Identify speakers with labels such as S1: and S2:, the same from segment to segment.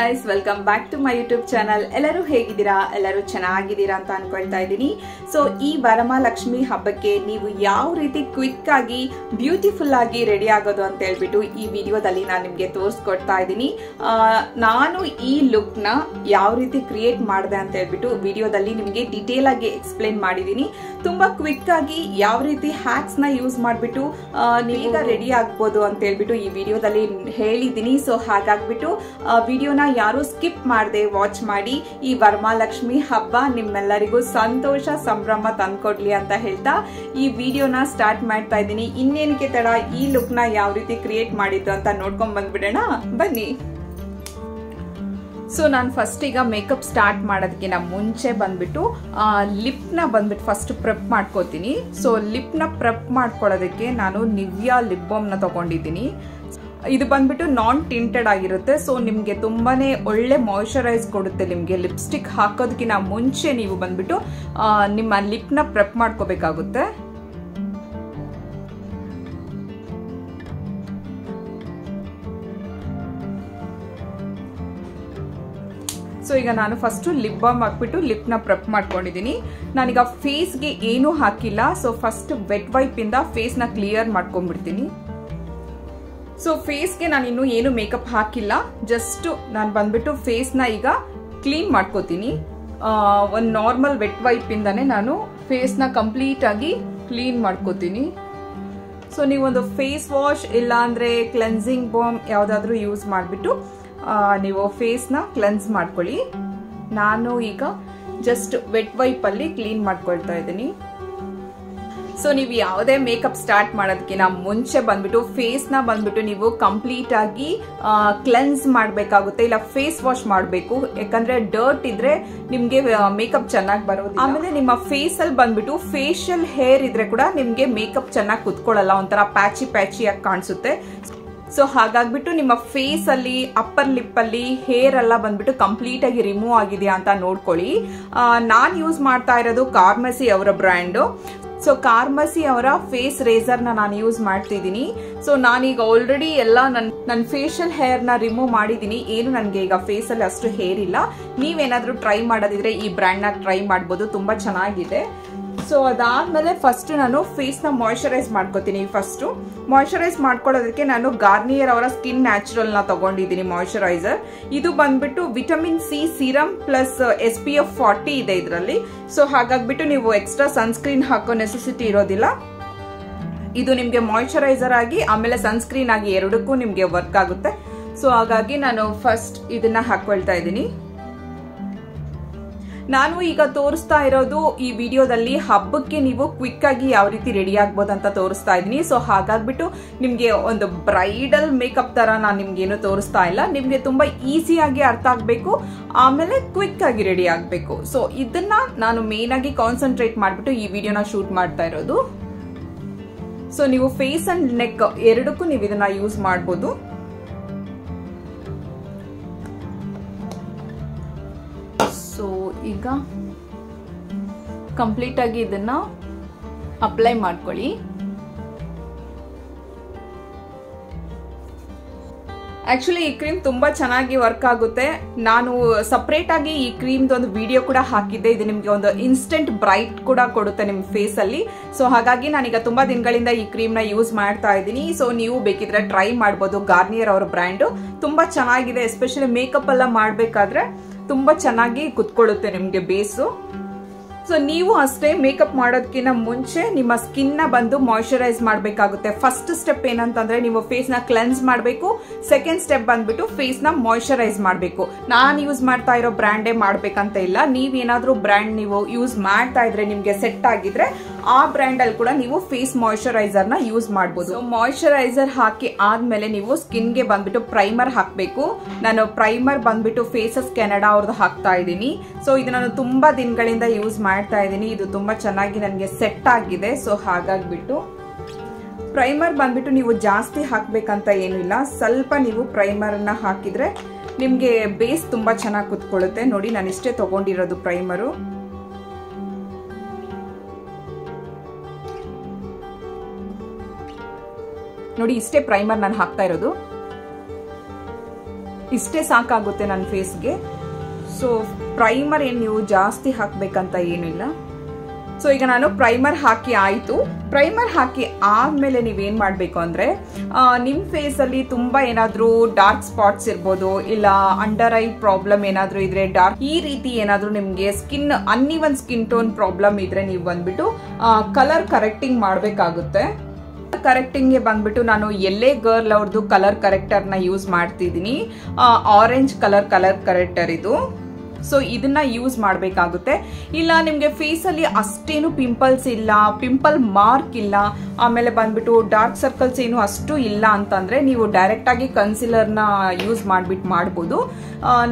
S1: guys, welcome back to my YouTube channel. ಎಲ್ಲರೂ ಹೇಗಿದ್ದೀರಾ? ಎಲ್ಲರೂ ಚೆನ್ನಾಗಿದ್ದೀರಾ ಅಂತ ಅನ್ಕೊಳ್ತಾ ಇದ್ದೀನಿ. ಸೊ ಈ ವರಮಹಾಲಕ್ಷ್ಮಿ ಹಬ್ಬಕ್ಕೆ ನೀವು ಯಾವ ರೀತಿ ಕ್ವಿಕ್ ಆಗಿ ಬ್ಯೂಟಿಫುಲ್ ಆಗಿ ರೆಡಿ ಆಗೋದು ಅಂತ ಹೇಳ್ಬಿಟ್ಟು ಈ ವಿಡಿಯೋದಲ್ಲಿ ನಾನು ನಿಮಗೆ ತೋರಿಸ್ಕೊಡ್ತಾ ಇದ್ದೀನಿ. ನಾನು ಈ ಲುಕ್ ನ ಯಾವ ರೀತಿ ಕ್ರಿಯೇಟ್ ಮಾಡಿದೆ ಅಂತ ಹೇಳ್ಬಿಟ್ಟು ವಿಡಿಯೋದಲ್ಲಿ ನಿಮಗೆ ಡಿಟೇಲ್ ಆಗಿ ಎಕ್ಸ್ಪ್ಲೇನ್ ಮಾಡಿದ್ದೀನಿ. ತುಂಬಾ ಕ್ವಿಕ್ ಆಗಿ ಯಾವ ರೀತಿ ಹ್ಯಾಕ್ಸ್ ನ ಯೂಸ್ ಮಾಡಿಬಿಟ್ಟು ನೀವೀಗ ರೆಡಿ ಆಗ್ಬೋದು ಅಂತ ಹೇಳ್ಬಿಟ್ಟು ಈ ವಿಡಿಯೋದಲ್ಲಿ ಹೇಳಿದ್ದೀನಿ. ಸೊ ಹಾಗಾಗ್ಬಿಟ್ಟು ವಿಡಿಯೋನ ಯಾರು ಸ್ಕಿಪ್ ಮಾಡದೆ ವಾಚ್ ಮಾಡಿ ಈ ವರಮಹಾಲಕ್ಷ್ಮಿ ಹಬ್ಬ ನಿಮ್ಮೆಲ್ಲರಿಗೂ ಸಂತೋಷ ಸಂಭ್ರಮ ತಂದ್ಕೊಡ್ಲಿ ಅಂತ ಹೇಳ್ತಾ ಈ ವಿಡಿಯೋನ ಸ್ಟಾರ್ಟ್ ಮಾಡ್ತಾ ಇದ್ದೀನಿ. ಇನ್ನೇನಕ್ಕೆ ತಡ, ಈ ಲುಕ್ ನ ಯಾವ ರೀತಿ ಕ್ರಿಯೇಟ್ ಮಾಡಿದ್ದು ಅಂತ ನೋಡ್ಕೊಂಡ್ ಬಂದ್ಬಿಡೋಣ ಬನ್ನಿ. ಸೊ ನಾನು ಫಸ್ಟ್ ಈಗ ಮೇಕಪ್ ಸ್ಟಾರ್ಟ್ ಮಾಡೋದಕ್ಕಿಂತ ಮುಂಚೆ ಬಂದ್ಬಿಟ್ಟು ಲಿಪ್ ನ ಬಂದ್ಬಿಟ್ಟು ಫಸ್ಟ್ ಪ್ರೆಪ್ ಮಾಡ್ಕೋತೀನಿ. ಸೊ ಲಿಪ್ ನ ಪ್ರೆಪ್ ಮಾಡ್ಕೊಳ್ಳೋದಕ್ಕೆ ನಾನು ನಿವ್ಯಾ ಲಿಪ್ ಬಾಮ್ ನ ತಗೊಂಡಿದ್ದೀನಿ. ಇದು ಬಂದ್ಬಿಟ್ಟು ನಾನ್ ಟಿಂಟೆಡ್ ಆಗಿರುತ್ತೆ. ಸೊ ನಿಮ್ಗೆ ತುಂಬಾನೇ ಒಳ್ಳೆ ಮಾಯಿಶ್ಚರೈಸ್ ಕೊಡುತ್ತೆ. ನಿಮ್ಗೆ ಲಿಪ್ಸ್ಟಿಕ್ ಹಾಕೋದಕ್ಕಿಂತ ಮುಂಚೆ ನೀವು ಬಂದ್ಬಿಟ್ಟು ನಿಮ್ಮ ಲಿಪ್ ನ ಪ್ರೆಪ್ ಮಾಡ್ಕೋಬೇಕಾಗುತ್ತೆ. ಸೊ ಈಗ ನಾನು ಫಸ್ಟ್ ಲಿಪ್ ಬಾಮ್ ಹಾಕ್ಬಿಟ್ಟು ಲಿಪ್ ನ ಪ್ರೆಪ್ ಮಾಡ್ಕೊಂಡಿದ್ದೀನಿ. ನಾನೀಗ ಫೇಸ್ಗೆ ಏನೂ ಹಾಕಿಲ್ಲ. ಸೊ ಫಸ್ಟ್ ವೆಟ್ ವೈಪ್ ಇಂದ ಫೇಸ್ ನ ಕ್ಲಿಯರ್ ಮಾಡ್ಕೊಂಡ್ಬಿಡ್ತೀನಿ. ಸೊ ಫೇಸ್ಗೆ ನಾನು ಇನ್ನು ಏನು ಮೇಕಪ್ ಹಾಕಿಲ್ಲ. ಜಸ್ಟ್ ನಾನು ಬಂದ್ಬಿಟ್ಟು ಫೇಸ್ ನ ಈಗ ಕ್ಲೀನ್ ಮಾಡ್ಕೋತೀನಿ. ಒಂದು ನಾರ್ಮಲ್ ವೆಟ್ ವೈಪ್ ಇಂದಾನೆ ನಾನು ಫೇಸ್ ನ ಕಂಪ್ಲೀಟ್ ಆಗಿ ಕ್ಲೀನ್ ಮಾಡ್ಕೋತೀನಿ. ಸೊ ನೀವೊಂದು ಫೇಸ್ ವಾಶ್ ಇಲ್ಲ ಅಂದ್ರೆ ಕ್ಲೆನ್ಸಿಂಗ್ ಬಾಮ್ ಯಾವ್ದಾದ್ರು ಯೂಸ್ ಮಾಡಿಬಿಟ್ಟು ನೀವು ಫೇಸ್ ನ ಕ್ಲೆನ್ಸ್ ಮಾಡ್ಕೊಳ್ಳಿ. ನಾನು ಈಗ ಜಸ್ಟ್ ವೆಟ್ ವೈಪ್ ಅಲ್ಲಿ ಕ್ಲೀನ್ ಮಾಡ್ಕೊಳ್ತಾ ಇದ್ದೀನಿ. ಸೊ ನೀವು ಯಾವುದೇ ಮೇಕಪ್ ಸ್ಟಾರ್ಟ್ ಮಾಡೋದಕ್ಕಿಂತ ಮುಂಚೆ ಬಂದ್ಬಿಟ್ಟು ಫೇಸ್ ನ ಬಂದ್ಬಿಟ್ಟು ನೀವು ಕಂಪ್ಲೀಟ್ ಆಗಿ ಕ್ಲೆನ್ಸ್ ಮಾಡಬೇಕಾಗುತ್ತೆ, ಇಲ್ಲ ಫೇಸ್ ವಾಶ್ ಮಾಡಬೇಕು. ಯಾಕಂದ್ರೆ ಡರ್ಟ್ ಇದ್ರೆ ನಿಮ್ಗೆ ಮೇಕಪ್ ಚೆನ್ನಾಗಿ ಬರೋದು. ಆಮೇಲೆ ನಿಮ್ಮ ಫೇಸ್ ಅಲ್ಲಿ ಬಂದ್ಬಿಟ್ಟು ಫೇಶಿಯಲ್ ಹೇರ್ ಇದ್ರೆ ಕೂಡ ನಿಮ್ಗೆ ಮೇಕಪ್ ಚೆನ್ನಾಗಿ ಕುತ್ಕೊಳ್ಳಲ್ಲ, ಒಂಥರ ಪ್ಯಾಚಿ ಪ್ಯಾಚಿಯಾಗಿ ಕಾಣಿಸುತ್ತೆ. ಸೊ ಹಾಗಾಗ್ಬಿಟ್ಟು ನಿಮ್ಮ ಫೇಸ್ ಅಲ್ಲಿ ಅಪ್ಪರ್ ಲಿಪ್ ಅಲ್ಲಿ ಹೇರ್ ಎಲ್ಲ ಬಂದ್ಬಿಟ್ಟು ಕಂಪ್ಲೀಟ್ ಆಗಿ ರಿಮೂವ್ ಆಗಿದೆಯಾ ಅಂತ ನೋಡ್ಕೊಳ್ಳಿ. ನಾನ್ ಯೂಸ್ ಮಾಡ್ತಾ ಇರೋದು ಕಾರ್ಮಸಿ ಅವರ ಬ್ರ್ಯಾಂಡ್. ಸೊ ಕಾರ್ಮಸಿ ಅವರ ಫೇಸ್ ರೇಸರ್ ನ ನಾನು ಯೂಸ್ ಮಾಡ್ತಿದ್ದೀನಿ. ಸೊ ನಾನೀಗ ಆಲ್ರೆಡಿ ಎಲ್ಲ ನನ್ನ ಫೇಶಿಯಲ್ ಹೇರ್ ನ ರಿಮೂವ್ ಮಾಡಿದೀನಿ. ಏನು ನನಗೆ ಈಗ ಫೇಸ್ ಅಲ್ಲಿ ಅಷ್ಟು ಹೇರ್ ಇಲ್ಲ. ನೀವೇನಾದ್ರೂ ಟ್ರೈ ಮಾಡೋದಿದ್ರೆ ಈ ಬ್ರ್ಯಾಂಡ್ ನ ಟ್ರೈ ಮಾಡಬಹುದು, ತುಂಬಾ ಚೆನ್ನಾಗಿದೆ. ಸೊ ಅದಾದ್ಮೇಲೆ ಫಸ್ಟ್ ನಾನು ಫೇಸ್ ನ ಮಾಯಿಶ್ಚರೈಸ್ ಮಾಡ್ಕೋತೀನಿ. ಫಸ್ಟ್ ಮಾಯಿಶ್ಚರೈಸ್ ಮಾಡ್ಕೊಳ್ಳೋದಕ್ಕೆ ನಾನು ಗಾರ್ನಿಯರ್ ಅವರ ಸ್ಕಿನ್ ನ್ಯಾಚುರಲ್ ನ ತಗೊಂಡಿದ್ದೀನಿ ಮಾಯಿಶ್ಚರೈಸರ್. ಇದು ಬಂದ್ಬಿಟ್ಟು vitamin C serum plus SPF 40 ಇದೆ ಇದರಲ್ಲಿ. ಸೊ ಹಾಗಾಗ್ಬಿಟ್ಟು ನೀವು ಎಕ್ಸ್ಟ್ರಾ ಸನ್ಸ್ಕ್ರೀನ್ ಹಾಕೋ ನೆಸೆಸಿಟಿ ಇರೋದಿಲ್ಲ. ಇದು ನಿಮ್ಗೆ ಮಾಯಿಶ್ಚರೈಸರ್ ಆಗಿ ಆಮೇಲೆ ಸನ್ಸ್ಕ್ರೀನ್ ಆಗಿ ಎರಡಕ್ಕೂ ನಿಮ್ಗೆ ವರ್ಕ್ ಆಗುತ್ತೆ. ಸೊ ಹಾಗಾಗಿ ನಾನು ಫಸ್ಟ್ ಇದನ್ನ ಹಾಕೊಳ್ತಾ ಇದ್ದೀನಿ. ನಾನು ಈಗ ತೋರಿಸ್ತಾ ಇರೋದು ಈ ವಿಡಿಯೋದಲ್ಲಿ ಹಬ್ಬಕ್ಕೆ ನೀವು ಕ್ವಿಕ್ ಆಗಿ ಯಾವ ರೀತಿ ರೆಡಿ ಆಗ್ಬೋದು ಅಂತ ತೋರಿಸ್ತಾ ಇದ್ದೀನಿ. ಸೊ ಹಾಗಾಗ್ಬಿಟ್ಟು ನಿಮ್ಗೆ ಒಂದು ಬ್ರೈಡಲ್ ಮೇಕಪ್ ತರ ನಾನು ನಿಮ್ಗೆ ಏನು ತೋರಿಸ್ತಾ ಇಲ್ಲ. ನಿಮ್ಗೆ ತುಂಬಾ ಈಸಿಯಾಗಿ ಅರ್ಥ ಆಗ್ಬೇಕು, ಆಮೇಲೆ ಕ್ವಿಕ್ ಆಗಿ ರೆಡಿ ಆಗ್ಬೇಕು. ಸೊ ಇದನ್ನ ನಾನು ಮೇನ್ ಆಗಿ ಕಾನ್ಸಂಟ್ರೇಟ್ ಮಾಡ್ಬಿಟ್ಟು ಈ ವಿಡಿಯೋನ ಶೂಟ್ ಮಾಡ್ತಾ ಇರೋದು. ಸೊ ನೀವು ಫೇಸ್ ಅಂಡ್ ನೆಕ್ ಎರಡಕ್ಕೂ ನೀವು ಇದನ್ನ ಯೂಸ್ ಮಾಡ್ಬೋದು. ಸೊ ಈಗ ಕಂಪ್ಲೀಟ್ ಆಗಿ ಇದನ್ನ ಅಪ್ಲೈ ಮಾಡ್ಕೊಳ್ಳಿ. ಆಕ್ಚುಲಿ ಈ ಕ್ರೀಮ್ ತುಂಬಾ ಚೆನ್ನಾಗಿ ವರ್ಕ್ ಆಗುತ್ತೆ. ನಾನು ಸಪರೇಟ್ ಆಗಿ ಈ ಕ್ರೀಮ್ ಒಂದು ವಿಡಿಯೋ ಕೂಡ ಹಾಕಿದ್ದೆ. ಇದು ನಿಮ್ಗೆ ಒಂದು ಇನ್ಸ್ಟೆಂಟ್ ಬ್ರೈಟ್ ಕೂಡ ಕೊಡುತ್ತೆ ನಿಮ್ ಫೇಸ್ ಅಲ್ಲಿ. ಸೊ ಹಾಗಾಗಿ ನಾನೀಗ ತುಂಬಾ ದಿನಗಳಿಂದ ಈ ಕ್ರೀಮ್ ನ ಯೂಸ್ ಮಾಡ್ತಾ ಇದ್ದೀನಿ. ಸೊ ನೀವು ಬೇಕಿದ್ರೆ ಟ್ರೈ ಮಾಡಬಹುದು. ಗಾರ್ನಿಯರ್ ಅವರ ಬ್ರ್ಯಾಂಡ್ ತುಂಬಾ ಚೆನ್ನಾಗಿದೆ. ಎಸ್ಪೆಷಲಿ ಮೇಕಪ್ ಎಲ್ಲ ಮಾಡ್ಬೇಕಾದ್ರೆ ತುಂಬಾ ಚೆನ್ನಾಗಿ ಕುತ್ಕೊಳ್ಳುತ್ತೆ ನಿಮ್ಗೆ ಬೇಸು. ಸೊ ನೀವು ಅಷ್ಟೇ ಮೇಕಪ್ ಮಾಡೋದಕ್ಕಿಂತ ಮುಂಚೆ ನಿಮ್ಮ ಸ್ಕಿನ್ ನ ಬಂದು ಮಾಯಿಶ್ಚರೈಸ್ ಮಾಡಬೇಕಾಗುತ್ತೆ. ಫಸ್ಟ್ ಸ್ಟೆಪ್ ಏನಂತಂದ್ರೆ ನೀವು ಫೇಸ್ ನ ಕ್ಲೆನ್ಸ್ ಮಾಡಬೇಕು. ಸೆಕೆಂಡ್ ಸ್ಟೆಪ್ ಬಂದ್ಬಿಟ್ಟು ಫೇಸ್ ನ ಮಾಯಿಶ್ಚರೈಸ್ ಮಾಡಬೇಕು. ನಾನು ಯೂಸ್ ಮಾಡ್ತಾ ಇರೋ ಬ್ರ್ಯಾಂಡೇ ಮಾಡ್ಬೇಕಂತ ಇಲ್ಲ. ನೀವೇನಾದ್ರೂ ಬ್ರ್ಯಾಂಡ್ ನೀವು ಯೂಸ್ ಮಾಡ್ತಾ ಇದ್ರೆ ನಿಮ್ಗೆ ಸೆಟ್ ಆಗಿದ್ರೆ ಆ ಬ್ರ್ಯಾಂಡ್ ಅಲ್ಲಿ ಕೂಡ ನೀವು ಫೇಸ್ ಮಾಯಿಶ್ಚರೈಸರ್ ನ ಯೂಸ್ ಮಾಡಬಹುದು. ಮಾಯಿಶ್ಚರೈಸರ್ ಹಾಕಿ ಆದ್ಮೇಲೆ ನೀವು ಸ್ಕಿನ್ ಗೆ ಬಂದ್ಬಿಟ್ಟು ಪ್ರೈಮರ್ ಹಾಕ್ಬೇಕು. ನಾನು ಪ್ರೈಮರ್ ಬಂದ್ಬಿಟ್ಟು ಫೇಸಸ್ ಕೆನಡಾ ಅವ್ರದ್ದು ಹಾಕ್ತಾ ಇದ್ದೀನಿ. ಸೊ ಇದು ನಾನು ತುಂಬಾ ದಿನಗಳಿಂದ ಯೂಸ್ ಮಾಡ್ತಾ ಇದ್ದೀನಿ. ಇದು ತುಂಬಾ ಚೆನ್ನಾಗಿ ನನಗೆ ಸೆಟ್ ಆಗಿದೆ. ಸೊ ಹಾಗಾಗ್ಬಿಟ್ಟು ಪ್ರೈಮರ್ ಬಂದ್ಬಿಟ್ಟು ನೀವು ಜಾಸ್ತಿ ಹಾಕ್ಬೇಕಂತ ಏನು ಇಲ್ಲ. ಸ್ವಲ್ಪ ನೀವು ಪ್ರೈಮರ್ ನ ಹಾಕಿದ್ರೆ ನಿಮ್ಗೆ ಬೇಸ್ ತುಂಬಾ ಚೆನ್ನಾಗಿ ಕುತ್ಕೊಳ್ಳುತ್ತೆ. ನೋಡಿ ನಾನು ಇಷ್ಟೇ ತಗೊಂಡಿರೋದು ಪ್ರೈಮರು. ನೋಡಿ ಇಷ್ಟೇ ಪ್ರೈಮರ್ ನಾನು ಹಾಕ್ತಾ ಇರೋದು. ಇಷ್ಟೇ ಸಾಕಾಗುತ್ತೆ ನನ್ನ ಫೇಸ್ಗೆ. ಸೊ ಪ್ರೈಮರ್ ಏನು ನೀವು ಜಾಸ್ತಿ ಹಾಕಬೇಕಂತ ಏನಿಲ್ಲ. ಸೊ ಈಗ ನಾನು ಪ್ರೈಮರ್ ಹಾಕಿ ಆಯಿತು. ಪ್ರೈಮರ್ ಹಾಕಿ ಆದಮೇಲೆ ನೀವೇನು ಮಾಡಬೇಕು ಅಂದರೆ, ನಿಮ್ಮ ಫೇಸಲ್ಲಿ ತುಂಬ ಏನಾದರೂ ಡಾರ್ಕ್ ಸ್ಪಾಟ್ಸ್ ಇರ್ಬೋದು, ಇಲ್ಲ ಅಂಡರ್ ಐ ಪ್ರಾಬ್ಲಮ್ ಏನಾದರೂ ಇದ್ರೆ, ಡಾರ್ಕ್ ಈ ರೀತಿ ಏನಾದರೂ ನಿಮಗೆ skin uneven skin tone problem ಇದ್ರೆ ನೀವು ಬಂದ್ಬಿಟ್ಟು ಕಲರ್ ಕರೆಕ್ಟಿಂಗ್ ಮಾಡಬೇಕಾಗುತ್ತೆ. ಕರೆಕ್ಟಿಂಗ್ಗೆ ಬಂದ್ಬಿಟ್ಟು ನಾನು ಎಲ್ಲೇ ಗರ್ಲ್ ಅವ್ರದ್ದು ಕಲರ್ ಕರೆಕ್ಟರ್ನ ಯೂಸ್ ಮಾಡ್ತಿದ್ದೀನಿ. ಆರೆಂಜ್ ಕಲರ್ ಕರೆಕ್ಟರ್ ಇದು. ಸೊ ಇದನ್ನ ಯೂಸ್ ಮಾಡಬೇಕಾಗುತ್ತೆ. ಇಲ್ಲ ನಿಮಗೆ ಫೇಸಲ್ಲಿ ಅಷ್ಟೇನು ಪಿಂಪಲ್ಸ್ ಇಲ್ಲ, ಪಿಂಪಲ್ ಮಾರ್ಕ್ ಇಲ್ಲ, ಆಮೇಲೆ ಬಂದ್ಬಿಟ್ಟು ಡಾರ್ಕ್ ಸರ್ಕಲ್ಸ್ ಏನು ಅಷ್ಟು ಇಲ್ಲ ಅಂತಂದ್ರೆ ನೀವು ಡೈರೆಕ್ಟಾಗಿ ಕನ್ಸಿಲರ್ನ ಯೂಸ್ ಮಾಡಿಬಿಟ್ಟು ಮಾಡ್ಬೋದು.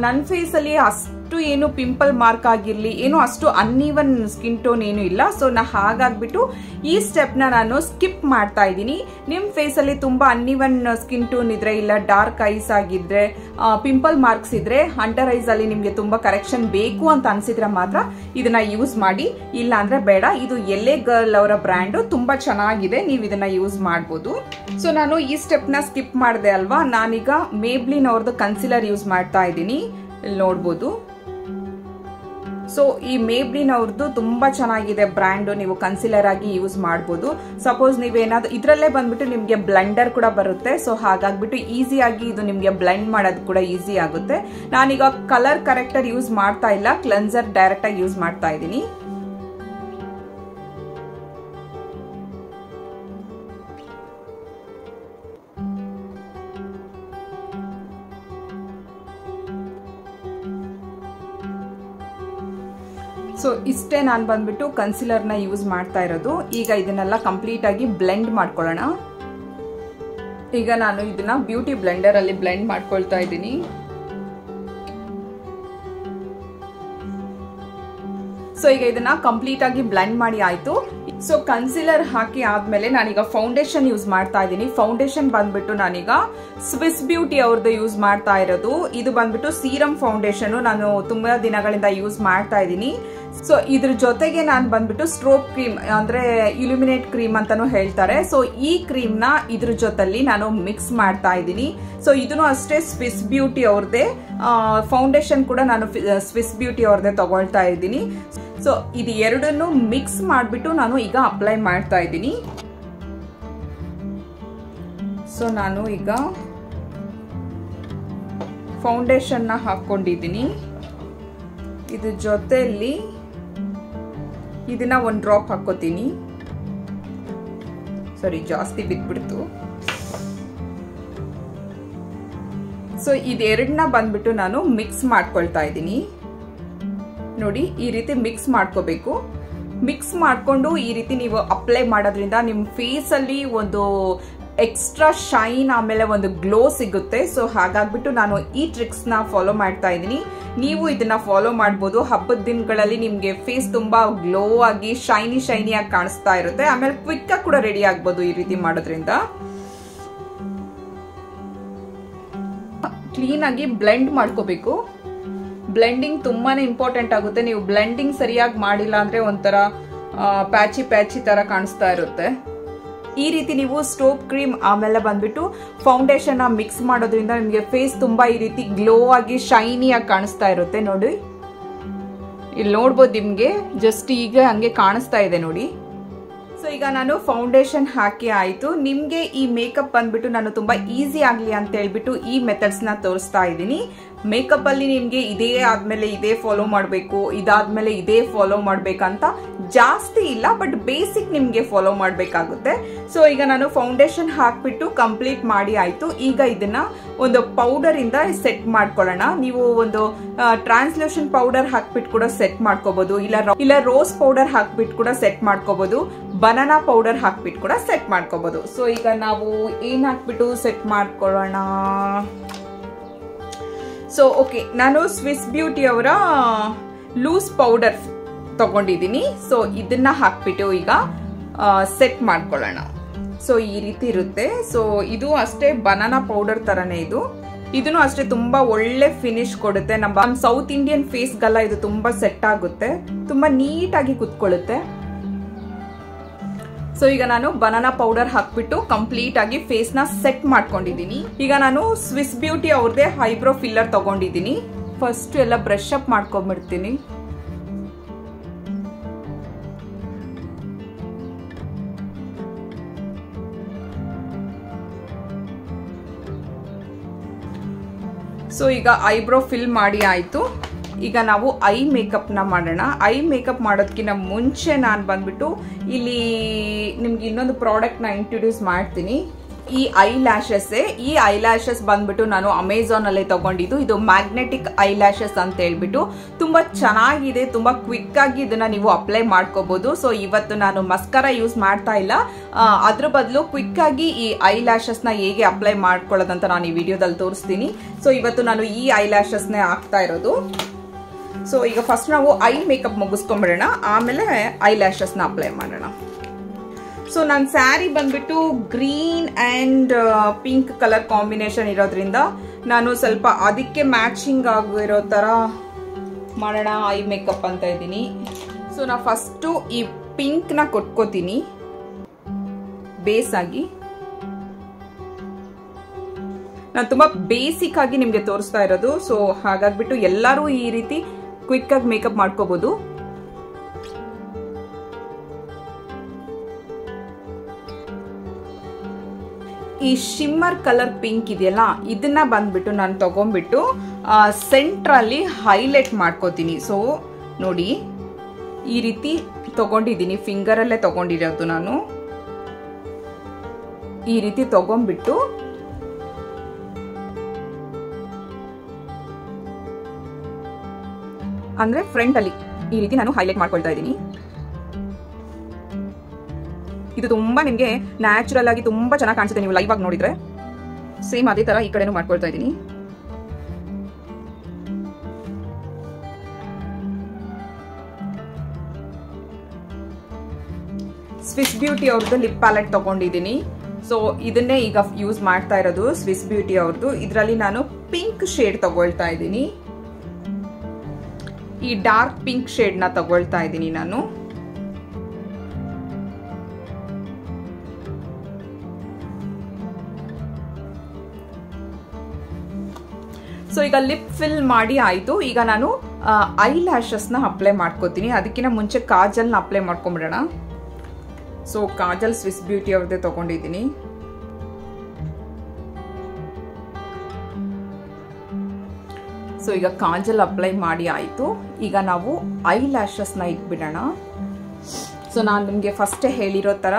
S1: ನನ್ನ ಫೇಸಲ್ಲಿ ಅಷ್ಟು ಏನು ಪಿಂಪಲ್ ಮಾರ್ಕ್ ಆಗಿರಲಿ, ಏನು ಅಷ್ಟು ಅನ್ಇವನ್ ಸ್ಕಿನ್ ಟೋನ್ ಏನು ಇಲ್ಲ. ಸೊ ಹಾಗಾಗ್ಬಿಟ್ಟು ಈ ಸ್ಟೆಪ್ನ ನಾನು ಸ್ಕಿಪ್ ಮಾಡ್ತಾ ಇದ್ದೀನಿ. ನಿಮ್ಮ ಫೇಸಲ್ಲಿ ತುಂಬ ಅನ್ಇವನ್ ಸ್ಕಿನ್ ಟೋನ್ ಇದ್ರೆ, ಇಲ್ಲ ಡಾರ್ಕ್ ಐಸ್ ಆಗಿದ್ರೆ, ಪಿಂಪಲ್ ಮಾರ್ಕ್ಸ್ ಇದ್ರೆ, ಅಂಡರ್ ಐಸ್ ಅಲ್ಲಿ ನಿಮಗೆ ತುಂಬ ಕರೆಕ್ಷನ್ ಬೇಕು ಅಂತ ಅನ್ಸಿದ್ರೆ ಮಾತ್ರ ಇದನ್ನ ಯೂಸ್ ಮಾಡಿ, ಇಲ್ಲ ಅಂದ್ರೆ ಬೇಡ. ಇದು ಎಲ್ಲೇ ಗರ್ಲ್ ಅವರ ಬ್ರ್ಯಾಂಡು, ತುಂಬಾ ಚೆನ್ನಾಗಿದೆ, ನೀವು ಇದನ್ನ ಯೂಸ್ ಮಾಡ್ಬೋದು. ಸೊ ನಾನು ಈ ಸ್ಟೆಪ್ನ ಸ್ಕಿಪ್ ಮಾಡಿದೆ ಅಲ್ವಾ. ನಾನೀಗ ಮೇಬ್ಲಿನ್ ಅವ್ರದ್ದು ಕನ್ಸಿಲರ್ ಯೂಸ್ ಮಾಡ್ತಾ ಇದ್ದೀನಿ, ಇಲ್ಲಿ ನೋಡ್ಬೋದು. ಸೊ ಈ ಮೇಬ್ಲಿನ್ ಅವ್ರದ್ದು ತುಂಬಾ ಚೆನ್ನಾಗಿದೆ ಬ್ರ್ಯಾಂಡು, ನೀವು ಕನ್ಸಿಲರ್ ಆಗಿ ಯೂಸ್ ಮಾಡ್ಬೋದು. ಸಪೋಸ್ ನೀವೇನಾದ್ರು ಇದರಲ್ಲೇ ಬಂದ್ಬಿಟ್ಟು ನಿಮಗೆ ಬ್ಲೆಂಡರ್ ಕೂಡ ಬರುತ್ತೆ. ಸೊ ಹಾಗಾಗ್ಬಿಟ್ಟು ಈಸಿಯಾಗಿ ಇದು ನಿಮಗೆ ಬ್ಲೆಂಡ್ ಮಾಡೋದು ಕೂಡ ಈಸಿ ಆಗುತ್ತೆ. ನಾನೀಗ ಕಲರ್ ಕರೆಕ್ಟರ್ ಯೂಸ್ ಮಾಡ್ತಾ ಇಲ್ಲ, ಕ್ಲೆನ್ಸರ್ ಡೈರೆಕ್ಟ್ ಆಗಿ ಯೂಸ್ ಮಾಡ್ತಾ ಇದ್ದೀನಿ. ಸೊ ಇಷ್ಟೇ ನಾನು ಬಂದ್ಬಿಟ್ಟು ಕನ್ಸಿಲರ್ನ ಯೂಸ್ ಮಾಡ್ತಾ ಇರೋದು. ಈಗ ಇದನ್ನೆಲ್ಲ ಕಂಪ್ಲೀಟ್ ಆಗಿ ಬ್ಲೆಂಡ್ ಮಾಡ್ಕೊಳ್ಳೋಣ. ಈಗ ನಾನು ಇದನ್ನ ಬ್ಯೂಟಿ ಬ್ಲೆಂಡರ್ ಅಲ್ಲಿ ಬ್ಲೆಂಡ್ ಮಾಡ್ಕೊಳ್ತಾ ಇದ್ದೀನಿ. ಸೊ ಈಗ ಇದನ್ನ ಕಂಪ್ಲೀಟ್ ಆಗಿ ಬ್ಲೆಂಡ್ ಮಾಡಿ ಆಯ್ತು. ಸೊ ಕನ್ಸಿಲರ್ ಹಾಕಿ ಆದ್ಮೇಲೆ ನಾನೀಗ ಫೌಂಡೇಶನ್ ಯೂಸ್ ಮಾಡ್ತಾ ಇದ್ದೀನಿ. ಫೌಂಡೇಶನ್ ಬಂದ್ಬಿಟ್ಟು ನಾನೀಗ ಸ್ವಿಸ್ ಬ್ಯೂಟಿ ಅವ್ರದ್ದು ಯೂಸ್ ಮಾಡ್ತಾ ಇರೋದು. ಇದು ಬಂದ್ಬಿಟ್ಟು ಸೀರಮ್ ಫೌಂಡೇಶನ್, ನಾನು ತುಂಬಾ ದಿನಗಳಿಂದ ಯೂಸ್ ಮಾಡ್ತಾ ಇದ್ದೀನಿ. ಸೊ ಇದ್ರ ಜೊತೆಗೆ ನಾನು ಬಂದ್ಬಿಟ್ಟು ಸ್ಟ್ರೋಕ್ ಕ್ರೀಮ್ ಅಂದ್ರೆ ಇಲ್ಯುಮಿನೇಟ್ ಕ್ರೀಮ್ ಅಂತಾನು ಹೇಳ್ತಾರೆ. ಸೊ ಈ ಕ್ರೀಮ್ ನ ಇದ್ರ ಜೊತೆಲಿ ನಾನು ಮಿಕ್ಸ್ ಮಾಡ್ತಾ ಇದ್ದೀನಿ. ಸೊ ಇದನ್ನು ಅಷ್ಟೇ ಸ್ವಿಸ್ ಬ್ಯೂಟಿ ಅವ್ರದ್ದೇ ಫೌಂಡೇಶನ್ ಕೂಡ ನಾನು ಸ್ವಿಸ್ ಬ್ಯೂಟಿ ಅವ್ರದ್ದೇ ತಗೊಳ್ತಾ ಇದ್ದೀನಿ. ಸೊ ಇದು ಎರಡನ್ನು ಮಿಕ್ಸ್ ಮಾಡಿಬಿಟ್ಟು ನಾನು ಈಗ ಅಪ್ಲೈ ಮಾಡ್ತಾ ಇದ್ದೀನಿ. ಸೊ ನಾನು ಈಗ ಫೌಂಡೇಶನ್ ನ ಹಾಕೊಂಡಿದ್ದೀನಿ. ಇದ್ರ ಜೊತೆಯಲ್ಲಿ ಇದನ್ನ ಒಂದು ಡ್ರಾಪ್ ಹಾಕೋತೀನಿ. ಸಾರಿ, ಜಾಸ್ತಿ ಬಿದ್ಬಿಡ್ತು. ಸೊ ಇದೆರಡನ್ನ ಬಂದ್ಬಿಟ್ಟು ನಾನು ಮಿಕ್ಸ್ ಮಾಡ್ಕೊಳ್ತಾ ಇದ್ದೀನಿ. ನೋಡಿ, ಈ ರೀತಿ ಮಿಕ್ಸ್ ಮಾಡ್ಕೋಬೇಕು. ಮಿಕ್ಸ್ ಮಾಡ್ಕೊಂಡು ಈ ರೀತಿ ನೀವು ಅಪ್ಲೈ ಮಾಡೋದ್ರಿಂದ ನಿಮ್ಮ ಫೇಸ್ ಅಲ್ಲಿ ಒಂದು ಎಕ್ಸ್ಟ್ರಾ ಶೈನ್, ಆಮೇಲೆ ಒಂದು ಗ್ಲೋ ಸಿಗುತ್ತೆ. ಸೊ ಹಾಗಾಗ್ಬಿಟ್ಟು ನಾನು ಈ ಟ್ರಿಕ್ಸ್ ನ ಫಾಲೋ ಮಾಡ್ತಾ ಇದ್ದೀನಿ. ನೀವು ಇದನ್ನ ಫಾಲೋ ಮಾಡ್ಬೋದು. ಹಬ್ಬದ ದಿನಗಳಲ್ಲಿ ನಿಮ್ಗೆ ಫೇಸ್ ತುಂಬಾ ಗ್ಲೋ ಆಗಿ ಶೈನಿ ಆಗಿ ಕಾಣಿಸ್ತಾ ಇರುತ್ತೆ. ಆಮೇಲೆ ಕ್ವಿಕ್ ಆಗಿ ಕೂಡ ರೆಡಿ ಆಗ್ಬೋದು ಈ ರೀತಿ ಮಾಡೋದ್ರಿಂದ. ಕ್ಲೀನ್ ಆಗಿ ಬ್ಲೆಂಡ್ ಮಾಡ್ಕೋಬೇಕು. ಬ್ಲೆಂಡಿಂಗ್ ತುಂಬಾನೇ ಇಂಪಾರ್ಟೆಂಟ್ ಆಗುತ್ತೆ. ನೀವು ಬ್ಲೆಂಡಿಂಗ್ ಸರಿಯಾಗಿ ಮಾಡಿಲ್ಲ ಅಂದ್ರೆ ಒಂಥರ ಪ್ಯಾಚಿ ತರ ಕಾಣಿಸ್ತಾ ಇರುತ್ತೆ. ಈ ರೀತಿ ನೀವು ಸ್ಟೋಪ್ ಕ್ರೀಮ್ ಆಮೇಲೆ ಬಂದ್ಬಿಟ್ಟು ಫೌಂಡೇಶನ್ ಮಿಕ್ಸ್ ಮಾಡೋದ್ರಿಂದ ನಿಮಗೆ ಫೇಸ್ ತುಂಬಾ ಈ ರೀತಿ ಗ್ಲೋ ಆಗಿ ಶೈನಿ ಆಗಿ ಕಾಣಿಸ್ತಾ ಇರುತ್ತೆ. ನೋಡಿ, ಇಲ್ಲಿ ನೋಡ್ಬೋದು, ನಿಮ್ಗೆ ಜಸ್ಟ್ ಈಗ ಹಂಗೆ ಕಾಣಿಸ್ತಾ ಇದೆ ನೋಡಿ. ಸೊ ಈಗ ನಾನು ಫೌಂಡೇಶನ್ ಹಾಕಿ ಆಯ್ತು. ನಿಮ್ಗೆ ಈ ಮೇಕಪ್ ಬಂದ್ಬಿಟ್ಟು ನಾನು ತುಂಬಾ ಈಸಿ ಆಗ್ಲಿ ಅಂತ ಹೇಳ್ಬಿಟ್ಟು ಈ ಮೆಥಡ್ಸ್ ನ ತೋರಿಸ್ತಾ ಇದ್ದೀನಿ. ಮೇಕಪ್ ಅಲ್ಲಿ ನಿಮ್ಗೆ ಇದೇ ಆದ್ಮೇಲೆ ಇದೇ ಫಾಲೋ ಮಾಡಬೇಕು, ಇದಾದ್ಮೇಲೆ ಇದೇ ಫಾಲೋ ಮಾಡ್ಬೇಕಂತ ಜಾಸ್ತಿ ಇಲ್ಲ, ಬಟ್ ಬೇಸಿಕ್ ನಿಮ್ಗೆ ಫಾಲೋ ಮಾಡ್ಬೇಕಾಗುತ್ತೆ. ಸೊ ಈಗ ನಾನು ಫೌಂಡೇಶನ್ ಹಾಕ್ಬಿಟ್ಟು ಕಂಪ್ಲೀಟ್ ಮಾಡಿ ಆಯ್ತು. ಈಗ ಇದನ್ನ ಒಂದು ಪೌಡರ್ ಇಂದ ಸೆಟ್ ಮಾಡ್ಕೊಳ್ಳೋಣ. ನೀವು ಒಂದು ಟ್ರಾನ್ಸ್ಲೂಷನ್ ಪೌಡರ್ ಹಾಕ್ಬಿಟ್ಟು ಕೂಡ ಸೆಟ್ ಮಾಡ್ಕೋಬಹುದು, ಇಲ್ಲ ರೋಸ್ ಪೌಡರ್ ಹಾಕ್ಬಿಟ್ಟು ಕೂಡ ಸೆಟ್ ಮಾಡ್ಕೋಬಹುದು, ಬನಾನಾ ಪೌಡರ್ ಹಾಕ್ಬಿಟ್ಟು ಕೂಡ ಸೆಟ್ ಮಾಡ್ಕೋಬಹುದು. ಸೊ ಈಗ ನಾವು ಏನ್ ಹಾಕ್ಬಿಟ್ಟು ಸೆಟ್ ಮಾಡ್ಕೊಳ್ಳೋಣ. ಸೊ ಓಕೆ, ನಾನು ಸ್ವಿಸ್ ಬ್ಯೂಟಿ ಅವರ ಲೂಸ್ ಪೌಡರ್ ತಗೊಂಡಿದ್ದೀನಿ. ಸೊ ಇದನ್ನ ಹಾಕ್ಬಿಟ್ಟು ಈಗ ಸೆಟ್ ಮಾಡ್ಕೊಳ್ಳೋಣ. ಸೊ ಈ ರೀತಿ ಇರುತ್ತೆ. ಸೊ ಇದು ಅಷ್ಟೇ ಬನಾನಾ ಪೌಡರ್ ತರನೇ ಇದು. ಇದನ್ನು ಅಷ್ಟೇ ತುಂಬಾ ಒಳ್ಳೆ ಫಿನಿಶ್ ಕೊಡುತ್ತೆ. ನಮ್ಮ ಸೌತ್ ಇಂಡಿಯನ್ ಫೇಸ್ಗೆಲ್ಲ ಇದು ತುಂಬಾ ಸೆಟ್ ಆಗುತ್ತೆ, ತುಂಬಾ ನೀಟಾಗಿ ಕುತ್ಕೊಳ್ಳುತ್ತೆ. ಸೊ ಈಗ ನಾನು ಬನಾನಾ ಪೌಡರ್ ಹಾಕ್ಬಿಟ್ಟು ಕಂಪ್ಲೀಟ್ ಆಗಿ ಫೇಸ್ ನ ಸೆಟ್ ಮಾಡ್ಕೊಂಡಿದ್ದೀನಿ. ಈಗ ನಾನು ಸ್ವಿಸ್ ಬ್ಯೂಟಿ ಅವ್ರದೇ ಐಬ್ರೋ ಫಿಲ್ಲರ್ ತಗೊಂಡಿದ್ದೀನಿ. ಫಸ್ಟ್ ಎಲ್ಲ ಬ್ರಷ್ ಅಪ್ ಮಾಡ್ಕೊಂಡ್ಬಿಡ್ತೀನಿ. ಸೊ ಈಗ ಐಬ್ರೋ ಫಿಲ್ ಮಾಡಿ ಆಯ್ತು. ಈಗ ನಾವು ಐ ಮೇಕಪ್ ನ ಮಾಡೋಣ. ಐ ಮೇಕಪ್ ಮಾಡೋದಕ್ಕಿಂತ ಮುಂಚೆ ನಾನು ಬಂದ್ಬಿಟ್ಟು ಇಲ್ಲಿ ನಿಮ್ಗೆ ಇನ್ನೊಂದು ಪ್ರಾಡಕ್ಟ್ ನ ಇಂಟ್ರೊಡ್ಯೂಸ್ ಮಾಡ್ತೀನಿ. ಈ ಐ ಲ್ಯಾಶಸ್ ಬಂದ್ಬಿಟ್ಟು ನಾನು ಅಮೆಝಾನ್ ಅಲ್ಲೇ ತಗೊಂಡಿದ್ದು. ಇದು ಮ್ಯಾಗ್ನೆಟಿಕ್ ಐ ಲ್ಯಾಶಸ್ ಅಂತ ಹೇಳ್ಬಿಟ್ಟು ತುಂಬಾ ಚೆನ್ನಾಗಿದೆ, ತುಂಬಾ ಕ್ವಿಕ್ ಆಗಿ ಇದನ್ನ ನೀವು ಅಪ್ಲೈ ಮಾಡ್ಕೋಬಹುದು. ಸೊ ಇವತ್ತು ನಾನು ಮಸ್ಕರಾ ಯೂಸ್ ಮಾಡ್ತಾ ಇಲ್ಲ, ಅದ್ರ ಬದಲು ಕ್ವಿಕ್ ಆಗಿ ಈ ಐ ಲ್ಯಾಶಸ್ ನ ಹೇಗೆ ಅಪ್ಲೈ ಮಾಡ್ಕೊಳ್ಳೋದಂತ ನಾನು ಈ ವಿಡಿಯೋದಲ್ಲಿ ತೋರಿಸ್ತೀನಿ. ಸೊ ಇವತ್ತು ನಾನು ಈ ಐ ಲ್ಯಾಶಸ್ ನೇ ಹಾಕ್ತಾ ಇರೋದು. ಸೊ ಈಗ ಫಸ್ಟ್ ನಾವು ಐ ಮೇಕಪ್ ಮುಗಿಸ್ಕೊಂಡ್ಬಿಡೋಣ, ಆಮೇಲೆ ಐ ಲ್ಯಾಶಸ್ ನ ಅಪ್ಲೈ ಮಾಡೋಣ. ಸೊ ನನ್ನ ಸ್ಯಾರಿ ಬಂದ್ಬಿಟ್ಟು green and pink colour combination ಇರೋದ್ರಿಂದ ನಾನು ಸ್ವಲ್ಪ ಅದಕ್ಕೆ ಮ್ಯಾಚಿಂಗ್ ಆಗಿರೋ ತರ ಮಾಡೋಣ ಐ ಮೇಕಪ್ ಅಂತ ಇದ್ದೀನಿ. ಸೊ ನಾ ಫಸ್ಟು ಈ ಪಿಂಕ್ ನ ಕೊಟ್ಕೋತೀನಿ ಬೇಸ್ ಆಗಿ. ನಾನು ತುಂಬಾ ಬೇಸಿಕ್ ಆಗಿ ನಿಮ್ಗೆ ತೋರಿಸ್ತಾ ಇರೋದು. ಸೊ ಹಾಗಾಗ್ಬಿಟ್ಟು ಎಲ್ಲರೂ ಈ ರೀತಿ ಕ್ವಿಕ್ ಆಗಿ ಮೇಕಪ್ ಮಾಡ್ಕೋಬಹುದು. ಈ ಶಿಮ್ಮರ್ ಕಲರ್ ಪಿಂಕ್ ಇದೆಯಲ್ಲ, ಇದನ್ನ ಬಂದ್ಬಿಟ್ಟು ನಾನು ತಗೊಂಡ್ಬಿಟ್ಟು ಸೆಂಟ್ರಲ್ಲಿ ಹೈಲೈಟ್ ಮಾಡ್ಕೋತೀನಿ. ಸೊ ನೋಡಿ ಈ ರೀತಿ ತಗೊಂಡಿದ್ದೀನಿ, ಫಿಂಗರ್ ಅಲ್ಲೇ ತಗೊಂಡಿರೋದು ನಾನು. ಈ ರೀತಿ ತಗೊಂಡ್ಬಿಟ್ಟು ಅಂದ್ರೆ ಫ್ರಂಟ್ ಅಲ್ಲಿ ಈ ರೀತಿ ನಾನು ಹೈಲೈಟ್ ಮಾಡ್ಕೊಳ್ತಾ ಇದ್ದೀನಿ. ಇದು ತುಂಬಾ ನಿಮ್ಗೆ ನ್ಯಾಚುರಲ್ ಆಗಿ ತುಂಬಾ ಚೆನ್ನಾಗಿ ಕಾಣಿಸುತ್ತೆ ನೀವು ಲೈವ್ ಆಗಿ ನೋಡಿದ್ರೆ. ಸೇಮ್ ಅದೇ ತರ ಈ ಕಡೆನೂ ಮಾಡ್ಕೊಳ್ತಾ ಇದ್ದೀನಿ. ಸ್ವಿಸ್ ಬ್ಯೂಟಿ ಅವ್ರದ್ದು ಲಿಪ್ ಪ್ಯಾಲೆಟ್ ತಗೊಂಡಿದ್ದೀನಿ. ಸೊ ಇದನ್ನೇ ಈಗ ಯೂಸ್ ಮಾಡ್ತಾ ಇರೋದು, ಸ್ವಿಸ್ ಬ್ಯೂಟಿ ಅವ್ರದ್ದು. ಇದರಲ್ಲಿ ನಾನು ಪಿಂಕ್ ಶೇಡ್ ತಗೊಳ್ತಾ ಇದ್ದೀನಿ. ಈ ಡಾರ್ಕ್ ಪಿಂಕ್ ಶೇಡ್ ನ ತಗೊಳ್ತಾ ಇದ್ದೀನಿ ನಾನು. ಸೊ ಈಗ ಲಿಪ್ ಫಿಲ್ ಮಾಡಿ ಆಯ್ತು. ಈಗ ನಾನು ಐ ಲ್ಯಾಶಸ್ ನ ಅಪ್ಲೈ ಮಾಡ್ಕೋತೀನಿ. ಅದಕ್ಕಿಂತ ಮುಂಚೆ ಕಾಜಲ್ ನ ಅಪ್ಲೈ ಮಾಡ್ಕೊಂಡ್ಬಿಡೋಣ. ಸೊ ಕಾಜಲ್ ಸ್ವಿಸ್ ಬ್ಯೂಟಿ ಅವ್ರದ್ದೇ ತಗೊಂಡಿದ್ದೀನಿ. ಸೊ ಈಗ ಕಾಜಲ್ ಅಪ್ಲೈ ಮಾಡಿ ಆಯ್ತು. ಈಗ ನಾವು ಐ ಲ್ಯಾಶಸ್ ನ ಇಟ್ಬಿಡೋಣ. ಸೊ ನಾನು ನಿಮ್ಗೆ ಫಸ್ಟ್ ಹೇಳಿರೋ ತರ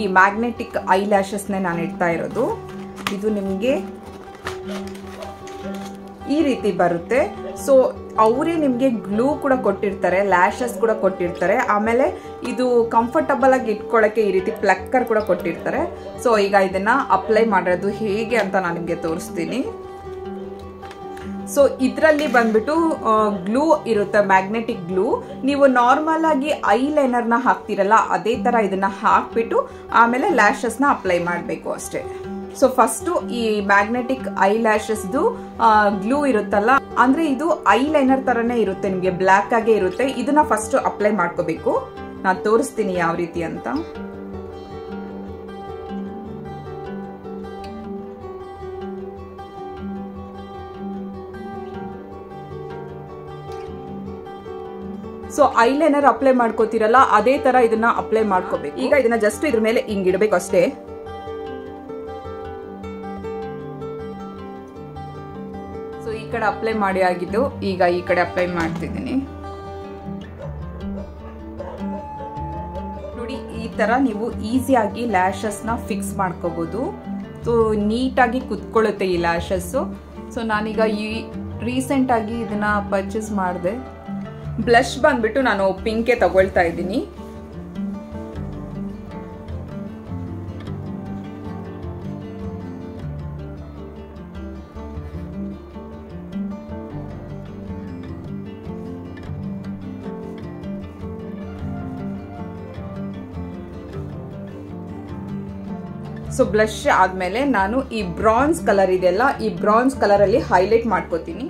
S1: ಈ ಮ್ಯಾಗ್ನೆಟಿಕ್ ಐ ಲ್ಯಾಶಸ್ ನಾನು ಇಡ್ತಾ ಇರೋದು. ಇದು ನಿಮ್ಗೆ ಈ ರೀತಿ ಬರುತ್ತೆ. ಸೊ ಅವರೇ ನಿಮ್ಗೆ ಗ್ಲೂ ಕೂಡ ಕೊಟ್ಟಿರ್ತಾರೆ, ಲ್ಯಾಶಸ್ ಕೂಡ ಕೊಟ್ಟಿರ್ತಾರೆ. ಆಮೇಲೆ ಇದು ಕಂಫರ್ಟಬಲ್ ಆಗಿ ಇಟ್ಕೊಳ್ಳಕ್ಕೆ ಈ ರೀತಿ ಪ್ಲಕ್ಕರ್ ಕೂಡ ಕೊಟ್ಟಿರ್ತಾರೆ. ಸೊ ಈಗ ಇದನ್ನ ಅಪ್ಲೈ ಮಾಡೋದು ಹೇಗೆ ಅಂತ ನಾನು ನಿಮ್ಗೆ ತೋರಿಸ್ತೀನಿ. ಸೊ ಇದರಲ್ಲಿ ಬಂದ್ಬಿಟ್ಟು ಗ್ಲೂ ಇರುತ್ತೆ, ಮ್ಯಾಗ್ನೆಟಿಕ್ ಗ್ಲೂ. ನೀವು ನಾರ್ಮಲ್ ಆಗಿ ಐ ಲೈನರ್ ನ ಹಾಕ್ತಿರಲ್ಲ, ಅದೇ ತರ ಇದನ್ನ ಹಾಕ್ಬಿಟ್ಟು ಆಮೇಲೆ ಲ್ಯಾಶಸ್ ನ ಅಪ್ಲೈ ಮಾಡಬೇಕು ಅಷ್ಟೇ. ಸೊ ಫಸ್ಟ್ ಈ ಮ್ಯಾಗ್ನೆಟಿಕ್ ಐ ಲ್ಯಾಶಸ್ ಗ್ಲೂ ಇರುತ್ತಲ್ಲ, ಅಂದ್ರೆ ಇದು ಐ ಲೈನರ್ ತರನೇ ಇರುತ್ತೆ, ನಿಮ್ಗೆ ಬ್ಲಾಕ್ ಆಗೇ ಇರುತ್ತೆ. ಇದನ್ನ ಫಸ್ಟ್ ಅಪ್ಲೈ ಮಾಡ್ಕೋಬೇಕು. ನಾನು ತೋರಿಸ್ತೀನಿ ಯಾವ ರೀತಿ ಅಂತ. ಸೊ ಐ ಲೈನರ್ ಅಪ್ಲೈ ಮಾಡ್ಕೋತಿರಲ್ಲ, ಅದೇ ತರ ಇದನ್ನ ಅಪ್ಲೈ ಮಾಡ್ಕೋಬೇಕು. ಈಗ ಇದನ್ನ ಜಸ್ಟ್ ಇದ್ರ ಮೇಲೆ ಹಿಂಗ್ ಇಡಬೇಕು ಅಷ್ಟೇ. ಸೊ ಈ ಕಡೆ ಅಪ್ಲೈ ಮಾಡಿ ಆಗಿದ್ದು, ಈಗ ಈ ಕಡೆ ಅಪ್ಲೈ ಮಾಡ್ತಿದ್ದೀನಿ. ನೋಡಿ ಈ ತರ ನೀವು ಈಸಿಯಾಗಿ ಲ್ಯಾಶಸ್ ನ ಫಿಕ್ಸ್ ಮಾಡ್ಕೋಬಹುದು. ಸೊ ನೀಟಾಗಿ ಕುತ್ಕೊಳ್ಳುತ್ತೆ ಈ ಲ್ಯಾಶಸ್. ಸೊ ನಾನೀಗ ಈ ರೀಸೆಂಟ್ ಆಗಿ ಇದನ್ನ ಪರ್ಚೇಸ್ ಮಾಡಿದೆ. ಬ್ಲಷ್ ಬಂದ್ಬಿಟ್ಟು ನಾನು ಪಿಂಕೆ ತಗೊಳ್ತಾ ಇದ್ದೀನಿ. ಸೊ ಬ್ಲಷ್ ಆದ್ಮೇಲೆ ನಾನು ಈ ಬ್ರಾನ್ಸ್ ಕಲರ್ ಇದೆಯಲ್ಲ, ಈ ಬ್ರಾನ್ಸ್ ಕಲರ್ ಅಲ್ಲಿ ಹೈಲೈಟ್ ಮಾಡ್ಕೋತೀನಿ.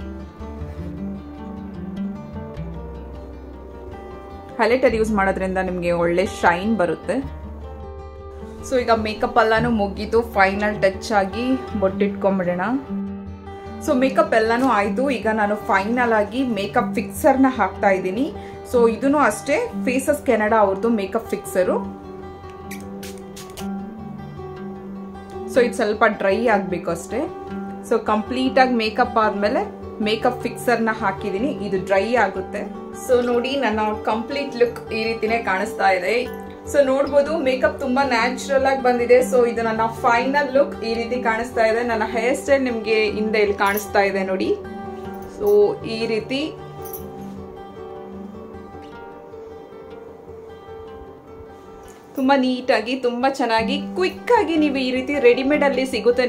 S1: ಹೈಲೈಟರ್ ಯೂಸ್ ಮಾಡೋದ್ರಿಂದ ನಿಮ್ಗೆ ಒಳ್ಳೆ ಶೈನ್ ಬರುತ್ತೆ. ಸೊ ಈಗ ಮೇಕಪ್ ಎಲ್ಲಾನು ಮುಗಿದು ಫೈನಲ್ ಟಚ್ ಆಗಿ ಬೊಟ್ಟಿಟ್ಕೊಂಡ್ಬಿಡೋಣ. ಸೊ ಮೇಕಪ್ ಎಲ್ಲಾನು ಆಯ್ತು. ಈಗ ನಾನು ಫೈನಲ್ ಆಗಿ ಮೇಕಪ್ ಫಿಕ್ಸರ್ನ ಹಾಕ್ತಾ ಇದ್ದೀನಿ. ಸೊ ಇದನ್ನು ಅಷ್ಟೇ ಫೇಸಸ್ ಕೆನಡಾ ಅವ್ರದ್ದು ಮೇಕಪ್ ಫಿಕ್ಸರು. ಸೊ ಇದು ಸ್ವಲ್ಪ ಡ್ರೈ ಆಗಬೇಕು ಅಷ್ಟೇ. ಸೊ ಕಂಪ್ಲೀಟ್ ಆಗಿ ಮೇಕಪ್ ಆದ್ಮೇಲೆ ಮೇಕಪ್ ಫಿಕ್ಸರ್ನ ಹಾಕಿದೀನಿ, ಇದು ಡ್ರೈ ಆಗುತ್ತೆ. ಸೊ ನೋಡಿ ನನ್ನ ಕಂಪ್ಲೀಟ್ ಲುಕ್ ಈ ರೀತಿನೇ ಕಾಣಿಸ್ತಾ ಇದೆ. ಸೊ ನೋಡ್ಬೋದು ಮೇಕಪ್ ತುಂಬಾ ನ್ಯಾಚುರಲ್ ಆಗಿ ಬಂದಿದೆ. ಸೊ ಇದು ನನ್ನ ಫೈನಲ್ ಲುಕ್ ಈ ರೀತಿ ಕಾಣಿಸ್ತಾ ಇದೆ. ನನ್ನ ಹೇರ್ ಸ್ಟೈಲ್ ನಿಮ್ಗೆ ಹಿಂದೆ ಇಲ್ಲಿ ಕಾಣಿಸ್ತಾ ಇದೆ ನೋಡಿ. ಸೊ ಈ ರೀತಿ ತುಂಬಾ ನೀಟಾಗಿ ತುಂಬಾ ಚೆನ್ನಾಗಿ ಕ್ವಿಕ್ ಆಗಿ ನೀವು ಈ ರೀತಿ ರೆಡಿಮೇಡ್ ಅಲ್ಲಿ ಸಿಗುತ್ತೆ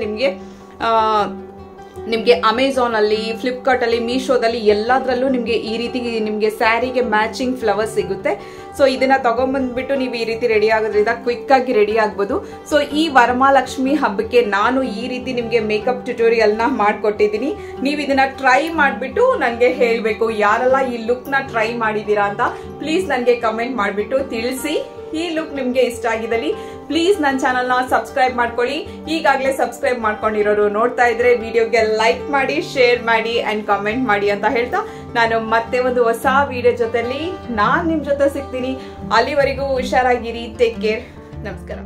S1: ನಿಮ್ಗೆ ಅಮೆಝಾನ್ ಅಲ್ಲಿ, ಫ್ಲಿಪ್ಕಾರ್ಟ್ ಅಲ್ಲಿ, ಮೀಶೋದಲ್ಲಿ ಎಲ್ಲದರಲ್ಲೂ ನಿಮ್ಗೆ ಈ ರೀತಿ ನಿಮ್ಗೆ ಸ್ಯಾರಿಗೆ ಮ್ಯಾಚಿಂಗ್ ಫ್ಲವರ್ ಸಿಗುತ್ತೆ. ಸೊ ಇದನ್ನ ತಗೊಂಡ್ಬಂದ್ಬಿಟ್ಟು ನೀವು ಈ ರೀತಿ ರೆಡಿ ಆಗೋದ್ರಿಂದ ಕ್ವಿಕ್ ಆಗಿ ರೆಡಿ ಆಗ್ಬೋದು. ಸೊ ಈ ವರಮಹಾಲಕ್ಷ್ಮಿ ಹಬ್ಬಕ್ಕೆ ನಾನು ಈ ರೀತಿ ನಿಮ್ಗೆ ಮೇಕಪ್ ಟ್ಯುಟೋರಿಯಲ್ ನ ಮಾಡ್ಕೊಟ್ಟಿದ್ದೀನಿ. ನೀವು ಇದನ್ನ ಟ್ರೈ ಮಾಡ್ಬಿಟ್ಟು ನನ್ಗೆ ಹೇಳ್ಬೇಕು ಯಾರೆಲ್ಲ ಈ ಲುಕ್ ನ ಟ್ರೈ ಮಾಡಿದೀರಾ ಅಂತ. ಪ್ಲೀಸ್ ನನ್ಗೆ ಕಮೆಂಟ್ ಮಾಡ್ಬಿಟ್ಟು ತಿಳಿಸಿ. ಈ ಲುಕ್ ನಿಮ್ಗೆ ಇಷ್ಟ ಆಗಿದ್ದಲ್ಲಿ ಪ್ಲೀಸ್ ನನ್ನ ಚಾನಲ್ ನ ಸಬ್ಸ್ಕ್ರೈಬ್ ಮಾಡ್ಕೊಳ್ಳಿ. ಈಗಾಗಲೇ ಸಬ್ಸ್ಕ್ರೈಬ್ ಮಾಡ್ಕೊಂಡಿರೋರು ನೋಡ್ತಾ ಇದ್ರೆ ವಿಡಿಯೋಗೆ ಲೈಕ್ ಮಾಡಿ, ಶೇರ್ ಮಾಡಿ ಅಂಡ್ ಕಮೆಂಟ್ ಮಾಡಿ ಅಂತ ಹೇಳ್ತಾ ನಾನು ಮತ್ತೆ ಒಂದು ಹೊಸ ವಿಡಿಯೋ ಜೊತೆಲಿ ನಾನ್ ನಿಮ್ ಜೊತೆ ಸಿಗ್ತೀನಿ. ಅಲ್ಲಿವರೆಗೂ ಹುಷಾರಾಗಿರಿ. Take care. ನಮಸ್ಕಾರ.